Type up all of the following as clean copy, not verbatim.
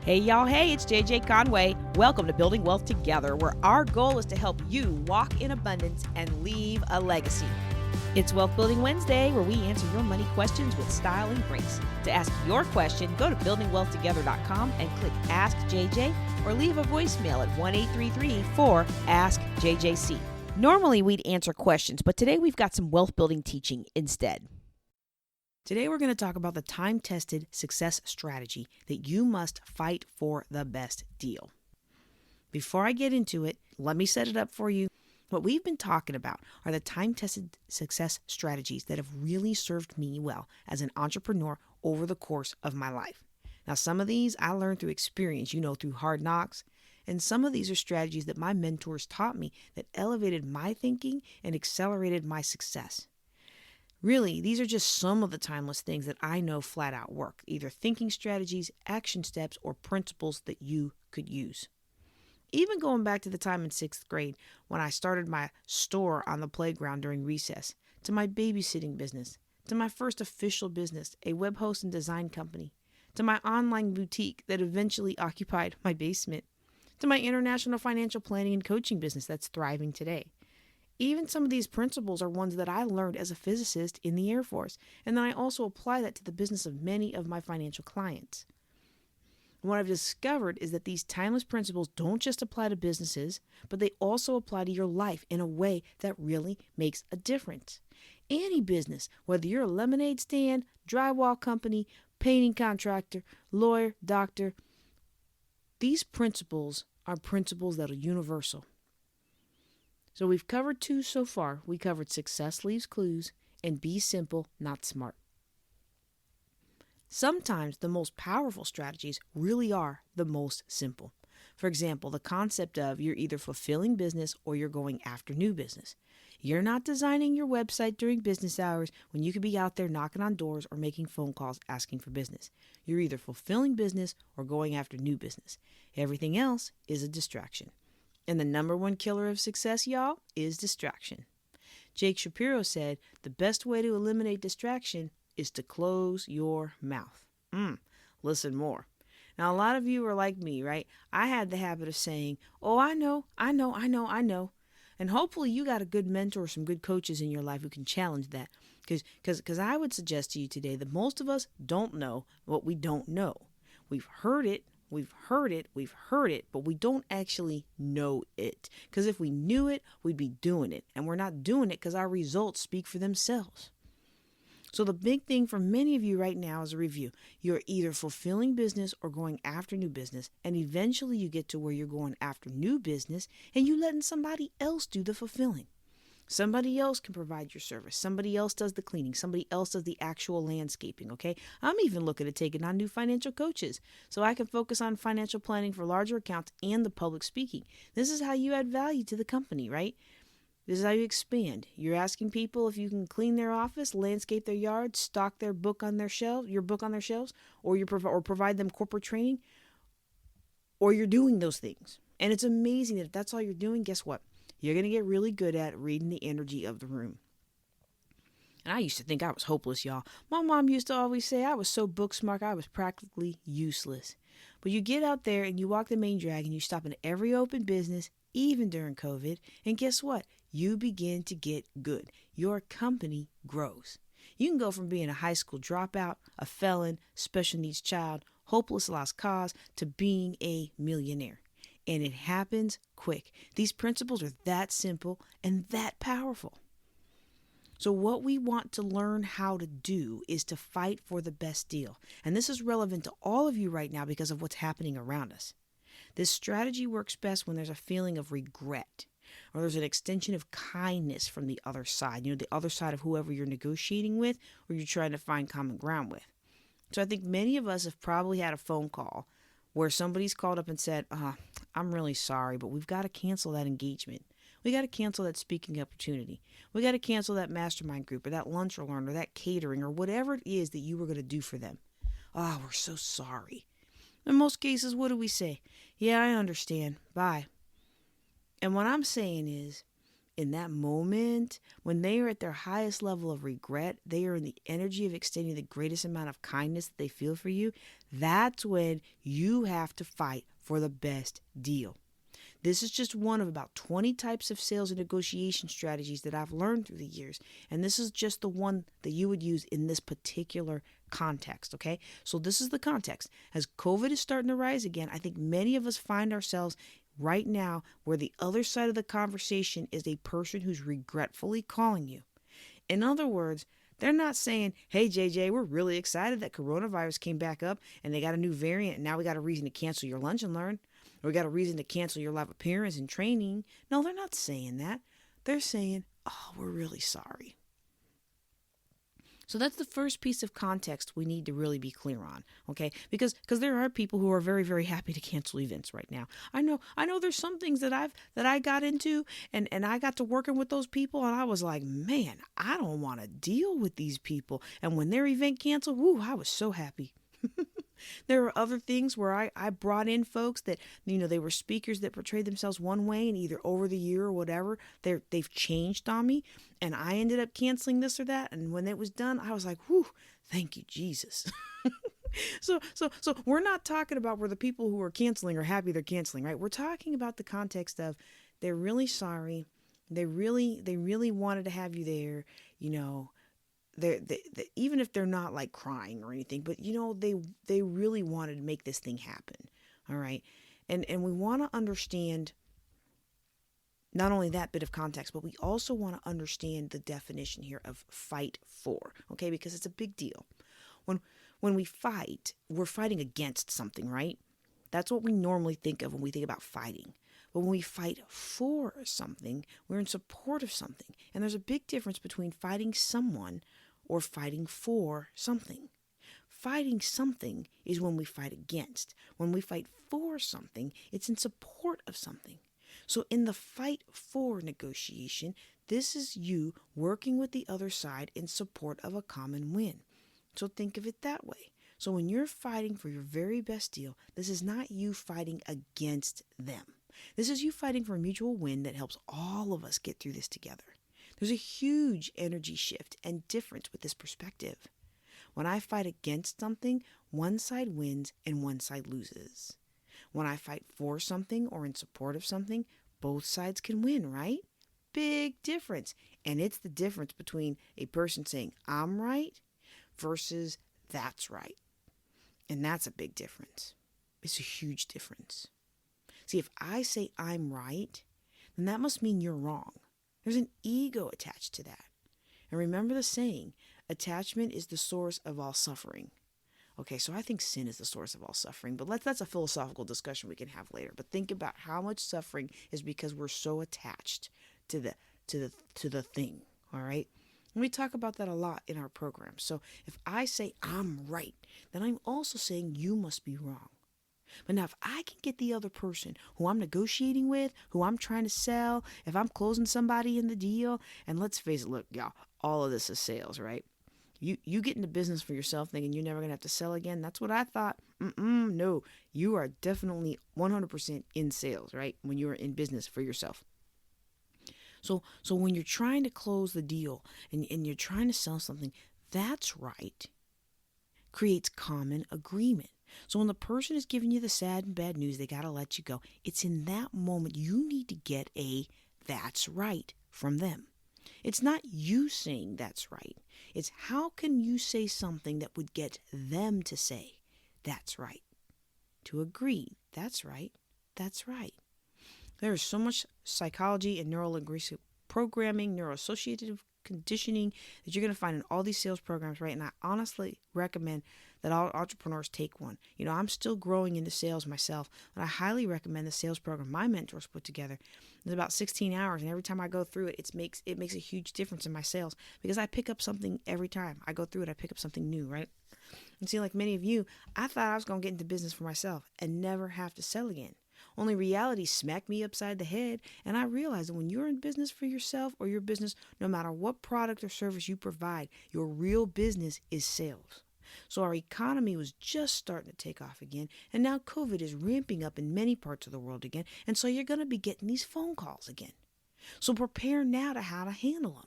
Hey y'all, hey, it's JJ Conway. Welcome to Building Wealth Together, where our goal is to help you walk in abundance and leave a legacy. It's Wealth Building Wednesday, where we answer your money questions with style and grace. To ask your question, go to buildingwealthtogether.com and click Ask JJ or leave a voicemail at 1-833-4-ASK-JJC. Normally we'd answer questions, but today we've got some wealth building teaching instead. Today we're going to talk about the time-tested success strategy that you must fight for the best deal. Before I get into it, let me set it up for you. What we've been talking about are the time-tested success strategies that have really served me well as an entrepreneur over the course of my life. Now, some of these I learned through experience, through hard knocks, and some of these are strategies that my mentors taught me that elevated my thinking and accelerated my success. Really, these are just some of the timeless things that I know flat out work, either thinking strategies, action steps, or principles that you could use. Even going back to the time in 6th grade when I started my store on the playground during recess, to my babysitting business, to my first official business, a web host and design company, to my online boutique that eventually occupied my basement, to my international financial planning and coaching business that's thriving today. Even some of these principles are ones that I learned as a physicist in the Air Force, and then I also apply that to the business of many of my financial clients. And what I've discovered is that these timeless principles don't just apply to businesses, but they also apply to your life in a way that really makes a difference. Any business, whether you're a lemonade stand, drywall company, painting contractor, lawyer, doctor, these principles are principles that are universal. So we've covered 2 so far. We covered success leaves clues and be simple, not smart. Sometimes the most powerful strategies really are the most simple. For example, the concept of you're either fulfilling business or you're going after new business. You're not designing your website during business hours when you could be out there knocking on doors or making phone calls asking for business. You're either fulfilling business or going after new business. Everything else is a distraction. And the number one killer of success, y'all, is distraction. Jake Shapiro said, the best way to eliminate distraction is to close your mouth. Listen more. Now, a lot of you are like me, right? I had the habit of saying, oh, I know. And hopefully you got a good mentor, some good coaches in your life who can challenge that. Because I would suggest to you today that most of us don't know what we don't know. We've heard it, but we don't actually know it. Because if we knew it, we'd be doing it. And we're not doing it because our results speak for themselves. So the big thing for many of you right now is a review. You're either fulfilling business or going after new business. And eventually you get to where you're going after new business and you letting somebody else do the fulfilling. Somebody else can provide your service. Somebody else does the cleaning. Somebody else does the actual landscaping, okay? I'm even looking at taking on new financial coaches so I can focus on financial planning for larger accounts and the public speaking. This is how you add value to the company, right? This is how you expand. You're asking people if you can clean their office, landscape their yard, stock their book on their shelves, or or provide them corporate training, or you're doing those things. And it's amazing that if that's all you're doing, guess what? You're going to get really good at reading the energy of the room. And I used to think I was hopeless, y'all. My mom used to always say I was so book smart, I was practically useless. But you get out there and you walk the main drag and you stop in every open business, even during COVID. And guess what? You begin to get good. Your company grows. You can go from being a high school dropout, a felon, special needs child, hopeless lost cause, to being a millionaire. And it happens quick. These principles are that simple and that powerful. So what we want to learn how to do is to fight for the best deal. And this is relevant to all of you right now because of what's happening around us. This strategy works best when there's a feeling of regret or there's an extension of kindness from the other side, the other side of whoever you're negotiating with or you're trying to find common ground with. So I think many of us have probably had a phone call where somebody's called up and said, I'm really sorry, but we've got to cancel that engagement. We got to cancel that speaking opportunity. We got to cancel that mastermind group or that lunch or learn or that catering or whatever it is that you were going to do for them. We're so sorry. In most cases, what do we say? Yeah, I understand. Bye. And what I'm saying is, in that moment, when they are at their highest level of regret, they are in the energy of extending the greatest amount of kindness that they feel for you. That's when you have to fight for the best deal. This is just one of about 20 types of sales and negotiation strategies that I've learned through the years. And this is just the one that you would use in this particular context, okay? So this is the context. As COVID is starting to rise again, I think many of us find ourselves right now where the other side of the conversation is a person who's regretfully calling you. In other words, they're not saying, hey, JJ, we're really excited that coronavirus came back up and they got a new variant and now we got a reason to cancel your lunch and learn. Or we got a reason to cancel your live appearance and training. No, they're not saying that. They're saying, oh, we're really sorry. So that's the first piece of context we need to really be clear on, okay? Because there are people who are very, very happy to cancel events right now. I know there's some things that I got into and I got to working with those people and I was like, man, I don't want to deal with these people. And when their event canceled, woo, I was so happy. There are other things where I brought in folks that, they were speakers that portrayed themselves one way and either over the year or whatever, they've changed on me and I ended up canceling this or that. And when it was done, I was like, whew, thank you, Jesus. So we're not talking about where the people who are canceling are happy they're canceling, right? We're talking about the context of they're really sorry. They really wanted to have you there, they even if they're not like crying or anything, but they really wanted to make this thing happen. All right. And we want to understand not only that bit of context, but we also want to understand the definition here of fight for, okay? Because it's a big deal. When we fight, we're fighting against something, right? That's what we normally think of when we think about fighting. But when we fight for something, we're in support of something. And there's a big difference between fighting someone or fighting for something. Fighting something is when we fight against. When we fight for something, it's in support of something. So in the fight for negotiation, this is you working with the other side in support of a common win. So think of it that way. So when you're fighting for your very best deal, this is not you fighting against them. This is you fighting for a mutual win that helps all of us get through this together. There's a huge energy shift and difference with this perspective. When I fight against something, one side wins and one side loses. When I fight for something or in support of something, both sides can win, right? Big difference. And it's the difference between a person saying, I'm right, versus that's right. And that's a big difference. It's a huge difference. See, if I say I'm right, then that must mean you're wrong. There's an ego attached to that. And remember the saying, attachment is the source of all suffering. Okay, so I think sin is the source of all suffering, but that's a philosophical discussion we can have later. But think about how much suffering is because we're so attached to the thing, all right? And we talk about that a lot in our program. So if I say I'm right, then I'm also saying you must be wrong. But now if I can get the other person who I'm negotiating with, who I'm trying to sell, if I'm closing somebody in the deal, and let's face it, look, y'all, all of this is sales, right? You get into business for yourself thinking you're never going to have to sell again. That's what I thought. No, you are definitely 100% in sales, right? When you're in business for yourself. So when you're trying to close the deal and you're trying to sell something, that's right, creates common agreement. So when the person is giving you the sad and bad news, they got to let you go. It's in that moment you need to get a that's right from them. It's not you saying that's right. It's how can you say something that would get them to say that's right. To agree, that's right, that's right. There is so much psychology and neuro-linguistic programming, neuroassociative conditioning that you're going to find in all these sales programs, right? And I honestly recommend that all entrepreneurs take one. I'm still growing into sales myself, and I highly recommend the sales program my mentors put together. It's about 16 hours, and every time I go through it, it makes a huge difference in my sales because I pick up something every time I go through it. I pick up something new, right? And see, like many of you, I thought I was going to get into business for myself and never have to sell again. Only reality smacked me upside the head, and I realized that when you're in business for yourself or your business, no matter what product or service you provide, your real business is sales. So our economy was just starting to take off again, and now COVID is ramping up in many parts of the world again, and so you're going to be getting these phone calls again. So prepare now to how to handle them.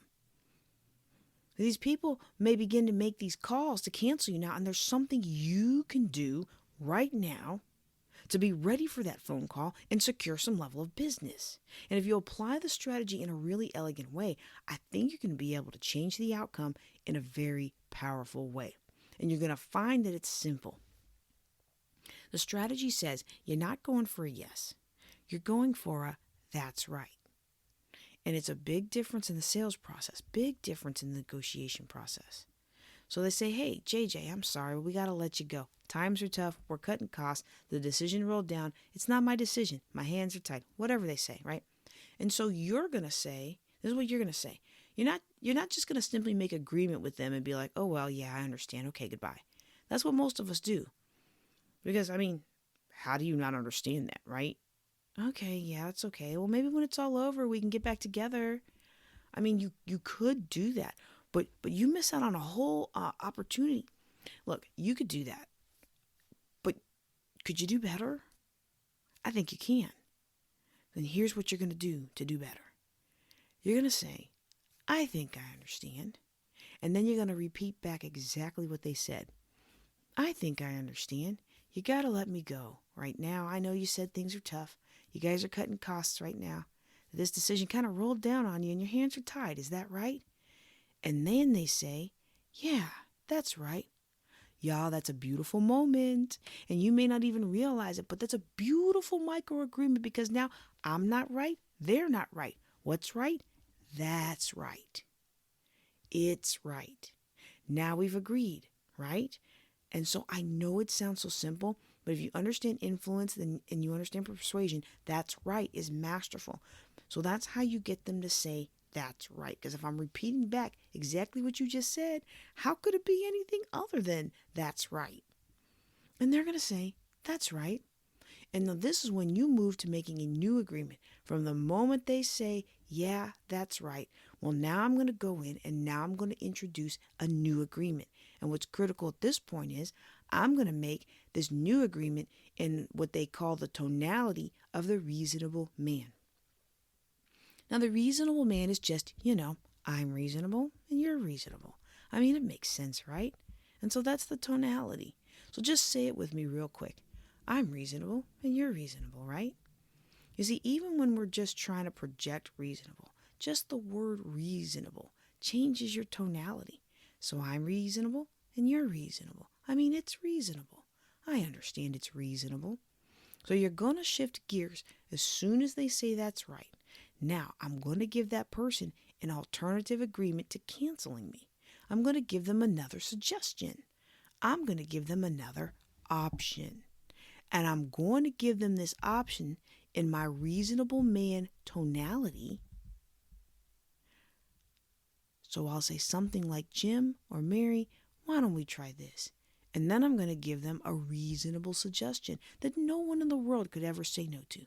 These people may begin to make these calls to cancel you now, and there's something you can do right now to be ready for that phone call and secure some level of business. And if you apply the strategy in a really elegant way, I think you're going to be able to change the outcome in a very powerful way. And you're going to find that it's simple. The strategy says you're not going for a yes. You're going for a that's right. And it's a big difference in the sales process, big difference in the negotiation process. So they say, hey, JJ, I'm sorry, we got to let you go. Times are tough. We're cutting costs. The decision rolled down. It's not my decision. My hands are tied. Whatever they say, right? And so you're going to say, this is what you're going to say. You're not just going to simply make agreement with them and be like, oh, well, yeah, I understand. Okay, goodbye. That's what most of us do. Because, how do you not understand that, right? Okay, yeah, it's okay. Well, maybe when it's all over, we can get back together. You could do that, but you miss out on a whole opportunity. Look, you could do that, but could you do better? I think you can. Then here's what you're going to do better. You're going to say, I think I understand. And then you're going to repeat back exactly what they said. I think I understand. You got to let me go. Right now, I know you said things are tough. You guys are cutting costs right now. This decision kind of rolled down on you and your hands are tied. Is that right? And then they say, yeah, that's right. Y'all, that's a beautiful moment. And you may not even realize it, but that's a beautiful micro agreement because now I'm not right. They're not right. What's right? That's right. It's right. Now we've agreed, right? And so I know it sounds so simple, but if you understand influence and you understand persuasion, that's right is masterful. So that's how you get them to say that's right. Because if I'm repeating back exactly what you just said, how could it be anything other than that's right? And they're going to say, that's right. And now this is when you move to making a new agreement. From the moment they say, yeah, that's right. Well, now I'm going to go in and now I'm going to introduce a new agreement. And what's critical at this point is I'm going to make this new agreement in what they call the tonality of the reasonable man. Now, the reasonable man is just, I'm reasonable and you're reasonable. It makes sense, right? And so that's the tonality. So just say it with me real quick. I'm reasonable and you're reasonable, right? You see, even when we're just trying to project reasonable, just the word reasonable changes your tonality. So I'm reasonable and you're reasonable. It's reasonable. I understand it's reasonable. So you're going to shift gears as soon as they say that's right. Now, I'm going to give that person an alternative agreement to canceling me. I'm going to give them another suggestion. I'm going to give them another option. And I'm going to give them this option in my reasonable man tonality. So I'll say something like, Jim or Mary, why don't we try this? And then I'm going to give them a reasonable suggestion that no one in the world could ever say no to.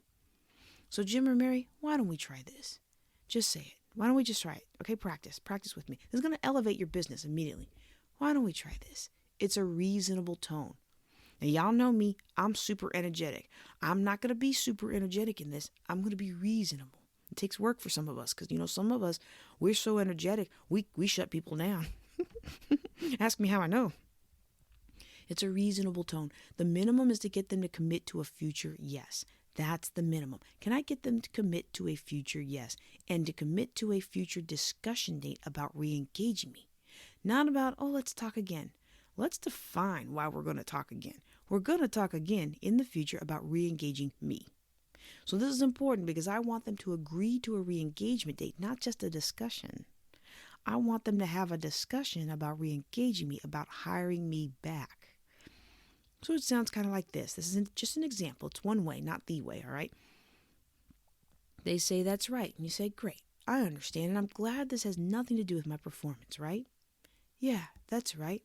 So Jim or Mary, why don't we try this? Just say it. Why don't we just try it? Okay, practice with me. This is going to elevate your business immediately. Why don't we try this? It's a reasonable tone. Now, y'all know me. I'm super energetic. I'm not going to be super energetic in this. I'm going to be reasonable. It takes work for some of us because, some of us, we're so energetic, we shut people down. Ask me how I know. It's a reasonable tone. The minimum is to get them to commit to a future yes. That's the minimum. Can I get them to commit to a future yes and to commit to a future discussion date about re-engaging me? Not about, let's talk again. Let's define why we're going to talk again. We're going to talk again in the future about re-engaging me. So this is important because I want them to agree to a re-engagement date, not just a discussion. I want them to have a discussion about re-engaging me, about hiring me back. So it sounds kind of like this. This isn't just an example. It's one way, not the way, all right? They say, that's right. And you say, great, I understand. And I'm glad this has nothing to do with my performance, right? Yeah, that's right.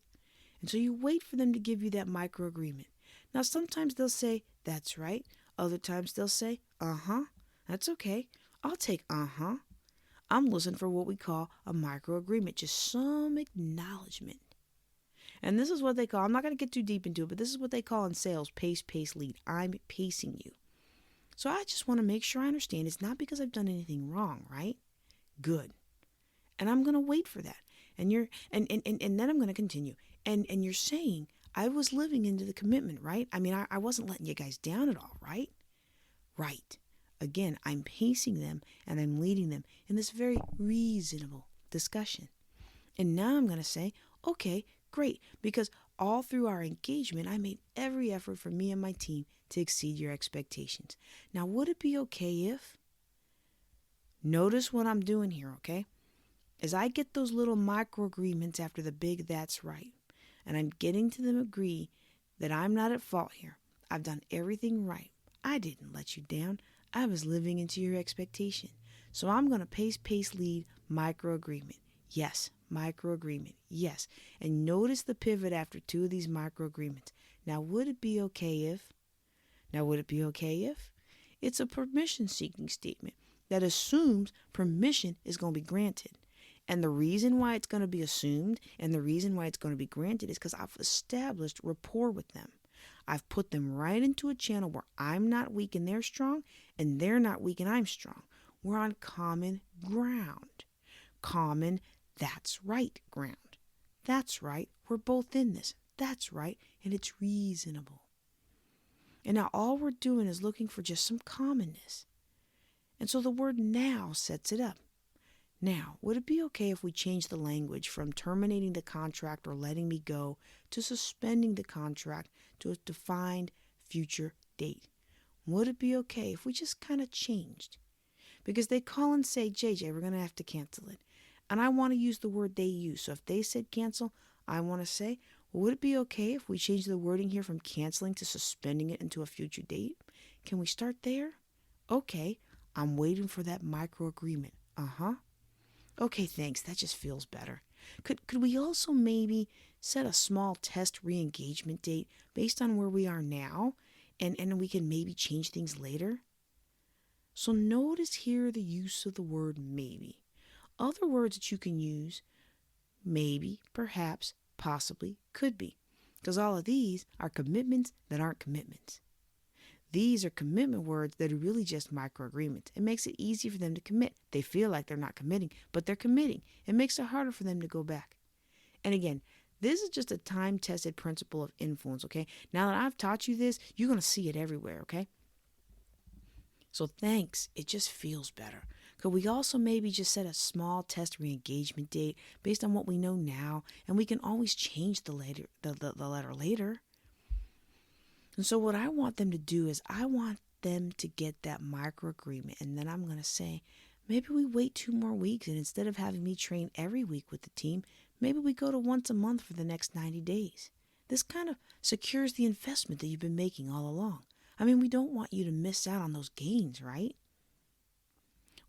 And so you wait for them to give you that micro agreement. Now, sometimes they'll say, that's right. Other times they'll say, that's okay. I'll take I'm listening for what we call a micro agreement, just some acknowledgement. And this is what they call, I'm not going to get too deep into it, but this is what they call in sales, pace, lead. I'm pacing you. So I just want to make sure I understand it's not because I've done anything wrong, right? Good. And I'm going to wait for that. And then I'm going to continue. And you're saying I was living into the commitment, right? I mean, I wasn't letting you guys down at all, right? Right. Again, I'm pacing them and I'm leading them in this very reasonable discussion. And now I'm going to say, okay, great, because all through our engagement, I made every effort for me and my team to exceed your expectations. Now, would it be okay if? Notice what I'm doing here, okay? As I get those little micro agreements after the big that's right, and I'm getting to them agree that I'm not at fault here. I've done everything right. I didn't let you down. I was living into your expectation. So I'm going to pace, lead, micro agreement. Yes, micro agreement. Yes. And notice the pivot after two of these micro agreements. Now, would it be okay if? It's a permission seeking statement that assumes permission is going to be granted. And the reason why it's going to be assumed and the reason why it's going to be granted is because I've established rapport with them. I've put them right into a channel where I'm not weak and they're strong, and they're not weak and I'm strong. We're on common ground. Common, that's right ground. That's right, we're both in this. That's right, and it's reasonable. And now all we're doing is looking for just some commonness. And so the word now sets it up. Now, would it be okay if we change the language from terminating the contract or letting me go to suspending the contract to a defined future date? Would it be okay if we just kind of changed? Because they call and say, JJ, we're going to have to cancel it. And I want to use the word they use. So if they said cancel, I want to say, well, would it be okay if we change the wording here from canceling to suspending it into a future date? Can we start there? Okay, I'm waiting for that micro agreement. Uh-huh. Okay, thanks. That just feels better. Could we also maybe set a small test re-engagement date based on where we are now, and we can maybe change things later? So notice here the use of the word maybe. Other words that you can use, maybe, perhaps, possibly, could be. Because all of these are commitments that aren't commitments. These are commitment words that are really just micro agreements. It makes it easy for them to commit. They feel like they're not committing, but they're committing. It makes it harder for them to go back. And again, this is just a time-tested principle of influence, okay? Now that I've taught you this, you're going to see it everywhere, okay? So thanks. It just feels better. Could we also maybe just set a small test re-engagement date based on what we know now, and we can always change the letter later? And so what I want them to do is I want them to get that micro agreement. And then I'm going to say, maybe we wait 2 more weeks. And instead of having me train every week with the team, maybe we go to once a month for the next 90 days. This kind of secures the investment that you've been making all along. I mean, we don't want you to miss out on those gains, right?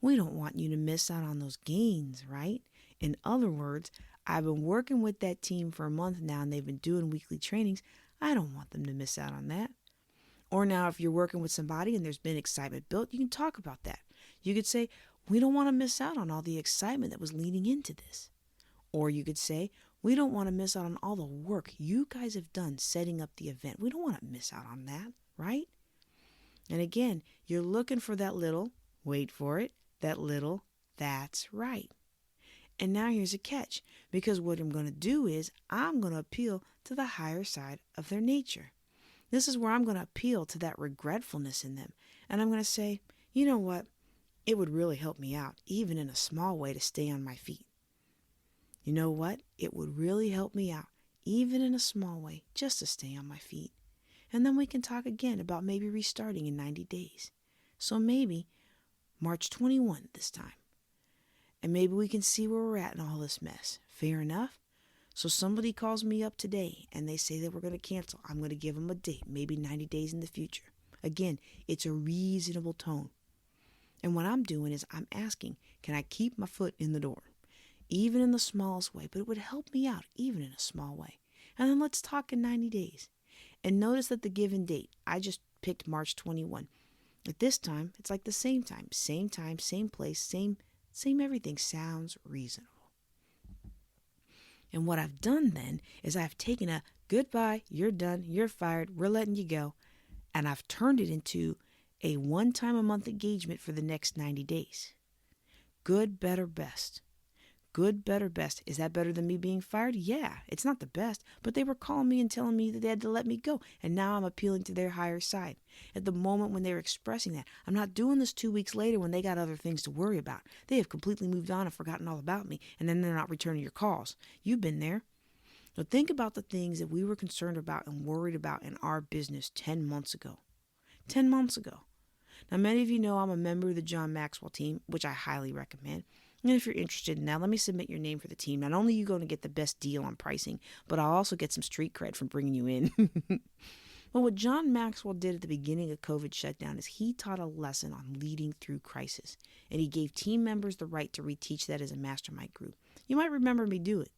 We don't want you to miss out on those gains, right? In other words, I've been working with that team for a month now and they've been doing weekly trainings. I don't want them to miss out on that. Or now if you're working with somebody and there's been excitement built, you can talk about that. You could say, we don't want to miss out on all the excitement that was leading into this. Or you could say, we don't want to miss out on all the work you guys have done setting up the event. We don't want to miss out on that, right? And again, you're looking for that little, wait for it, that little, that's right. And now here's a catch, because what I'm going to do is I'm going to appeal to the higher side of their nature. This is where I'm going to appeal to that regretfulness in them. And I'm going to say, you know what? It would really help me out, even in a small way, to stay on my feet. You know what? It would really help me out, even in a small way, just to stay on my feet. And then we can talk again about maybe restarting in 90 days. So maybe March 21 this time. And maybe we can see where we're at in all this mess. Fair enough? So somebody calls me up today and they say that we're going to cancel. I'm going to give them a date, maybe 90 days in the future. Again, it's a reasonable tone. And what I'm doing is I'm asking, can I keep my foot in the door? Even in the smallest way, but it would help me out even in a small way. And then let's talk in 90 days. And notice that the given date, I just picked March 21. At this time, it's like the same time, same place, same everything sounds reasonable. And what I've done then is I've taken a goodbye, you're done, you're fired, we're letting you go, and I've turned it into a one-time-a-month engagement for the next 90 days. Good, better, best. Good, better, best. Is that better than me being fired? Yeah, it's not the best, but they were calling me and telling me that they had to let me go, and now I'm appealing to their higher side. At the moment when they were expressing that, I'm not doing this 2 weeks later when they got other things to worry about. They have completely moved on and forgotten all about me, and then they're not returning your calls. You've been there. So think about the things that we were concerned about and worried about in our business 10 months ago. 10 months ago. Now, many of you know I'm a member of the John Maxwell team, which I highly recommend. And if you're interested in that, let me submit your name for the team. Not only are you going to get the best deal on pricing, but I'll also get some street cred from bringing you in. Well, what John Maxwell did at the beginning of COVID shutdown is he taught a lesson on leading through crisis, and he gave team members the right to reteach that as a mastermind group. You might remember me do it.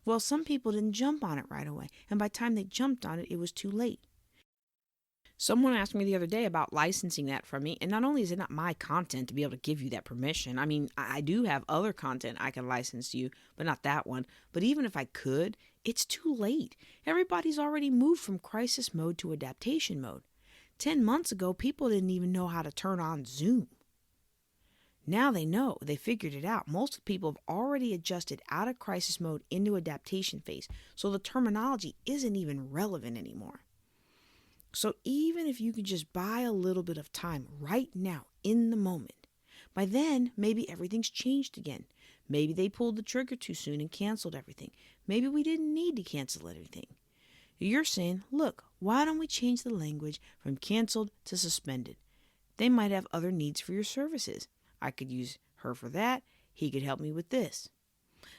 Well, some people didn't jump on it right away, and by the time they jumped on it, it was too late. Someone asked me the other day about licensing that from me, and not only is it not my content to be able to give you that permission, I mean, I do have other content I can license to you, but not that one. But even if I could, it's too late. Everybody's already moved from crisis mode to adaptation mode. 10 months ago, people didn't even know how to turn on Zoom. Now they know. They figured it out. Most people have already adjusted out of crisis mode into adaptation phase, so the terminology isn't even relevant anymore. So even if you could just buy a little bit of time right now in the moment, by then maybe everything's changed again. Maybe they pulled the trigger too soon and canceled everything. Maybe we didn't need to cancel everything. You're saying, look, why don't we change the language from canceled to suspended? They might have other needs for your services. I could use her for that. He could help me with this.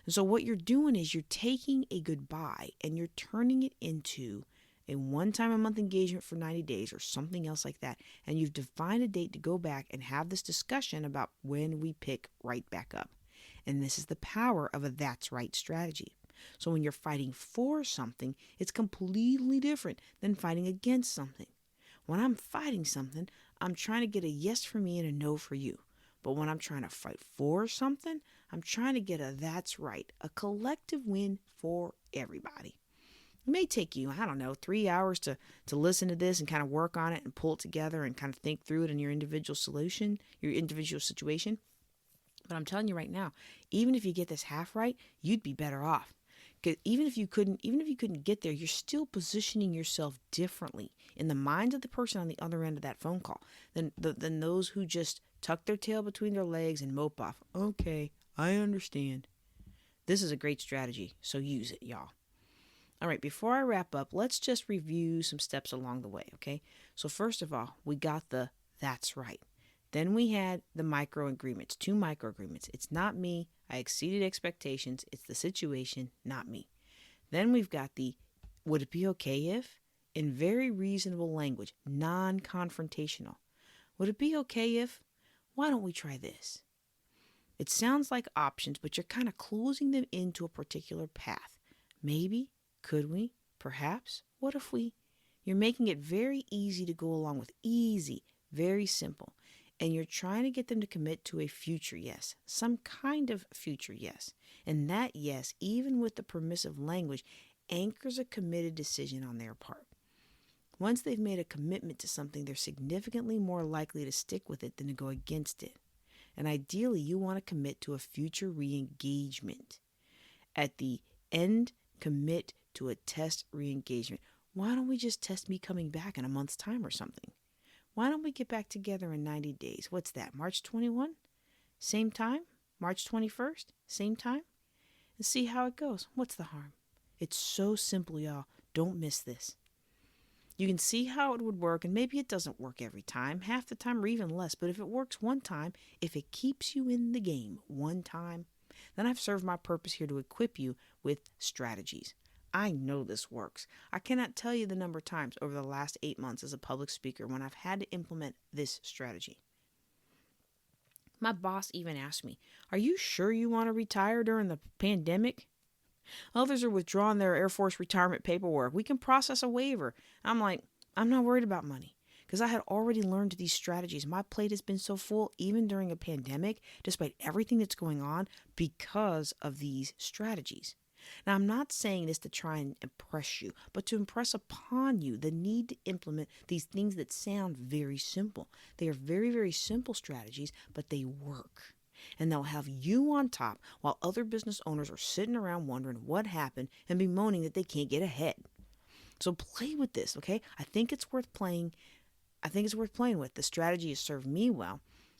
And so what you're doing is you're taking a goodbye and you're turning it into a one-time-a-month engagement for 90 days or something else like that. And you've defined a date to go back and have this discussion about when we pick right back up. And this is the power of a that's right strategy. So when you're fighting for something, it's completely different than fighting against something. When I'm fighting something, I'm trying to get a yes for me and a no for you. But when I'm trying to fight for something, I'm trying to get a that's right, a collective win for everybody. It may take you, 3 hours to listen to this and kind of work on it and pull it together and kind of think through it in your individual solution, your individual situation. But I'm telling you right now, even if you get this half right, you'd be better off. Because even if you couldn't get there, you're still positioning yourself differently in the minds of the person on the other end of that phone call than those who just tuck their tail between their legs and mope off. Okay, I understand. This is a great strategy, so use it, y'all. All right, before I wrap up, let's just review some steps along the way, okay? So first of all, we got the that's right. Then we had the micro agreements, 2 micro agreements. It's not me. I exceeded expectations. It's the situation, not me. Then we've got the would it be okay if? In very reasonable language, non-confrontational. Would it be okay if? Why don't we try this? It sounds like options, but you're kind of closing them into a particular path. Maybe. Could we? Perhaps? What if we? You're making it very easy to go along with. Easy. Very simple. And you're trying to get them to commit to a future yes. Some kind of future yes. And that yes, even with the permissive language, anchors a committed decision on their part. Once they've made a commitment to something, they're significantly more likely to stick with it than to go against it. And ideally, you want to commit to a future re-engagement. At the end, commit to a test re-engagement. Why don't we just test me coming back in a month's time or something? Why don't we get back together in 90 days? What's that, March 21? Same time? March 21st? Same time? And see how it goes. What's the harm? It's so simple, y'all. Don't miss this. You can see how it would work, and maybe it doesn't work every time, half the time or even less, but if it works one time, if it keeps you in the game one time, then I've served my purpose here to equip you with strategies. I know this works. I cannot tell you the number of times over the last 8 months as a public speaker when I've had to implement this strategy. My boss even asked me, "Are you sure you want to retire during the pandemic?" Others are withdrawing their Air Force retirement paperwork. We can process a waiver. I'm like, I'm not worried about money because I had already learned these strategies. My plate has been so full, even during a pandemic, despite everything that's going on, because of these strategies. Now, I'm not saying this to try and impress you, but to impress upon you the need to implement these things that sound very simple. They are very, very simple strategies, but they work. And they'll have you on top while other business owners are sitting around wondering what happened and bemoaning that they can't get ahead. So play with this, okay? I think it's worth playing with. The strategy has served me well.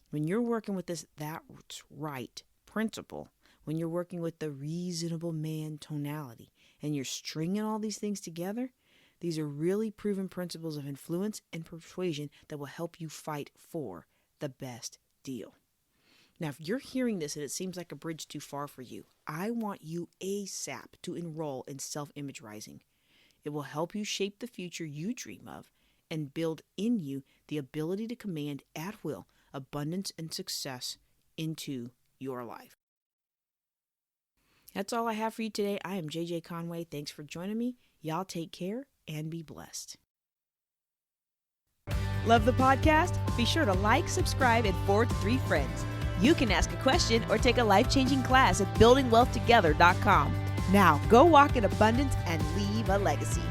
When you're working with this that's right principle, when you're working with the reasonable man tonality, and you're stringing all these things together, these are really proven principles of influence and persuasion that will help you fight for the best deal. Now, if you're hearing this and it seems like a bridge too far for you, I want you ASAP to enroll in self-image rising. It will help you shape the future you dream of and build in you the ability to command at will abundance and success into your life. That's all I have for you today. I am JJ Conway. Thanks for joining me. Y'all take care and be blessed. Love the podcast? Be sure to like, subscribe, and forward to 3 friends. You can ask a question or take a life-changing class at buildingwealthtogether.com. Now, go walk in abundance and leave a legacy.